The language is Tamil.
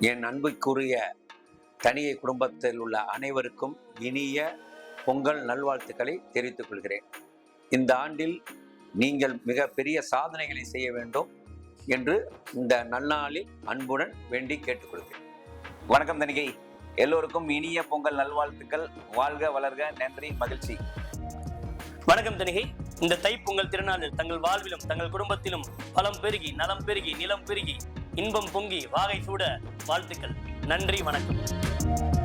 என் அன்புக்குரிய தனியை குடும்பத்தில் உள்ள அனைவருக்கும் இனிய பொங்கல் நல்வாழ்த்துக்களை தெரிவித்துக் கொள்கிறேன். இந்த ஆண்டில் நீங்கள் மிக பெரிய சாதனைகளை செய்ய வேண்டும் என்று இந்த நன்னாளில் அன்புடன் வேண்டி கேட்டுக்கொள்கிறேன். வணக்கம் தணிகை, எல்லோருக்கும் இனிய பொங்கல் நல்வாழ்த்துக்கள். வாழ்க வளர்க, நன்றி, மகிழ்ச்சி. வணக்கம் தணிகை, இந்த தைப்பொங்கல் திருநாளில் தங்கள் வாழ்விலும் தங்கள் குடும்பத்திலும் பலம் பெருகி, நலம் பெருகி, நிலம் பெருகி, இன்பம் பொங்கி, வாகை சூட வாழ்த்துக்கள். நன்றி, வணக்கம்.